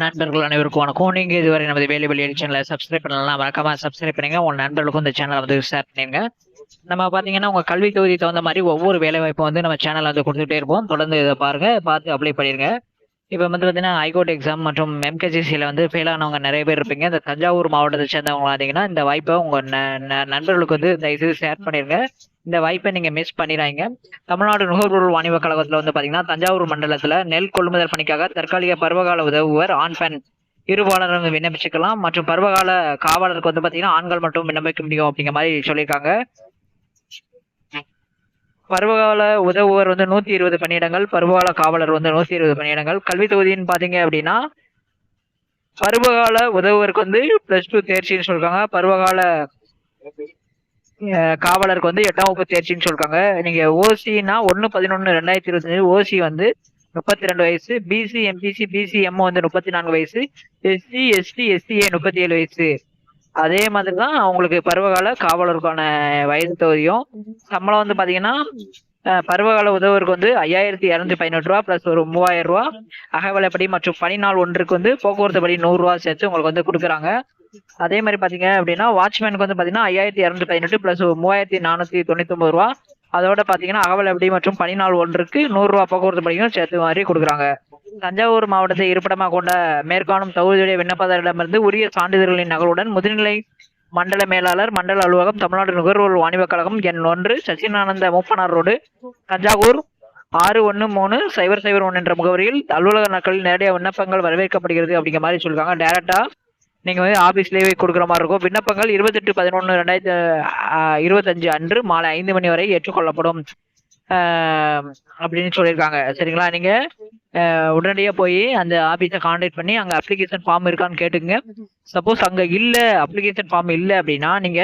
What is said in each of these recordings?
நண்பர்கள் அனைவருக்கும் வணக்கம். நீங்க இதுவரை நமது வேலை வெளியீடு சேனலை சப்ஸ்கிரைப் பண்ணலாம், மறக்காம சப்ஸ்கிரைப் பண்ணுங்க. உங்க நண்பர்களுக்கும் இந்த சேனலை வந்து ஷேர் பண்ணிருங்க. நம்ம பாத்தீங்கன்னா உங்க கல்வி தொகுதி தகுந்த மாதிரி ஒவ்வொரு வேலை வாய்ப்பும் வந்து நம்ம சேனல்ல வந்து கொடுத்துட்டே இருப்போம். தொடர்ந்து இதை பாருங்க, பார்த்து அப்ளை பண்ணிருங்க. இப்ப வந்து பாத்தீங்கன்னா ஹைகோர்ட் எக்ஸாம் மற்றும் எம்கேசிசில வந்து ஃபெயில் ஆனவங்க நிறைய பேர் இருப்பீங்க. இந்த தஞ்சாவூர் மாவட்டத்தை சேர்ந்தவங்க பாத்தீங்கன்னா இந்த வாய்ப்பை உங்க நண்பர்களுக்கு வந்து தயவுசெய்து ஷேர் பண்ணிருங்க. இந்த வாய்ப்பை நீங்க மிஸ் பண்ணிடாதீங்க. தமிழ்நாடு நுகர்வோர் வாணிப கழகத்துல வந்து பாத்தீங்கன்னா தஞ்சாவூர் மண்டலத்துல நெல் கொள்முதல் பணிக்காக தற்காலிக பருவகால உதவுவர் ஆண் பெண் இருபாலரும் விண்ணப்பிச்சுக்கலாம். மற்றும் பருவகால காவலருக்கு வந்து பாத்தீங்கன்னா ஆண்கள் மட்டும் விண்ணப்பிக்க முடியும் அப்படிங்கிற மாதிரி சொல்லியிருக்காங்க. பருவகால உதவுவர் வந்து 120 பணியிடங்கள், பருவகால காவலர் வந்து 120 பணியிடங்கள். கல்வி தொகுதின்னு பாத்தீங்க அப்படின்னா பருவகால உதவுவருக்கு வந்து +2 தேர்ச்சின்னு சொல்றாங்க. பருவகால காவலருக்கு வந்து 8ஆம் வகுப்பு தேர்ச்சின்னு சொல்றாங்க. நீங்க ஓசினா 1/11/2025 ஓசி வந்து 32 வயசு, பிசி எம்பிசி பிசிஎம் வந்து 34 வயசு, எஸ்சி எஸ்டி எஸ்சிஏ 37 வயசு. அதே மாதிரிதான் அவங்களுக்கு பருவகால காவலருக்கான வயது தொகுதியும். சம்பளம் வந்து பாத்தீங்கன்னா பருவகால உதவுவருக்கு வந்து 5218 ரூபா பிளஸ் ஒரு 3000 ரூபா அகவலைப்படி மற்றும் பணி நாள் ஒன்றுக்கு வந்து போக்குவரத்து படி 100 ரூபா சேர்த்து உங்களுக்கு வந்து கொடுக்குறாங்க. அதே மாதிரி பாத்தீங்க அப்படின்னா வாட்ச்மேனுக்கு வந்து பாத்தீங்கன்னா 5218 பிளஸ் 3499 ரூபா. அதோட பாத்தீங்கன்னா அகவலைப்படி மற்றும் பணி நாள் ஒன்றுக்கு 100 ரூபா போக்குவரத்து படியும் சேர்த்து மாதிரி கொடுக்குறாங்க. தஞ்சாவூர் மாவட்டத்தை இருப்பிடமாக கொண்ட மேற்காணும் தகுதியுடைய விண்ணப்பதாரிடமிருந்து உரிய சான்றிதழ்களின் நகலுடன் முதுநிலை மண்டல மேலாளர், மண்டல அலுவலகம், தமிழ்நாடு நுகர்வோர் வாணிப கழகம், எண் 1, சச்சினானந்த மூப்பனார் ரோடு, தஞ்சாவூர் 613001 என்ற முகவரியில் அலுவலக நாட்களில் நேரடியாக விண்ணப்பங்கள் வரவேற்கப்படுகிறது அப்படிங்கிற மாதிரி சொல்லிருக்காங்க. டைரக்டா நீங்க வந்து ஆபீஸ்லேயே கொடுக்குற மாதிரி இருக்கும். விண்ணப்பங்கள் 28/11/2025 அன்று மாலை 5 மணி வரை ஏற்றுக்கொள்ளப்படும் அப்படின்னு சொல்லியிருக்காங்க. சரிங்களா? நீங்க உடனடியா போய் அந்த ஆபீஸை கான்டாக்ட் பண்ணி அங்க அப்ளிகேஷன் ஃபார்ம் இருக்கான்னு கேட்டுங்க. சப்போஸ் அங்க இல்ல, அப்ளிகேஷன் ஃபார்ம் இல்ல அப்படின்னா நீங்க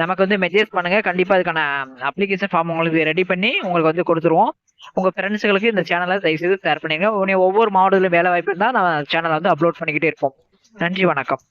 நமக்கு வந்து மெசேஜ் பண்ணுங்க. கண்டிப்பா அதுக்கான அப்ளிகேஷன் ஃபார்ம் உங்களுக்கு ரெடி பண்ணி உங்களுக்கு வந்து கொடுத்துருவோம். உங்க ஃப்ரெண்ட்ஸுகளுக்கு இந்த சேனலை தயவுசெய்து ஷேர் பண்ணுங்க. ஒவ்வொரு மாவட்டத்திலும் வேலை வாய்ப்பு இருந்தால் நம்ம சேனலை வந்து அப்லோட் பண்ணிக்கிட்டே இருப்போம். நன்றி, வணக்கம்.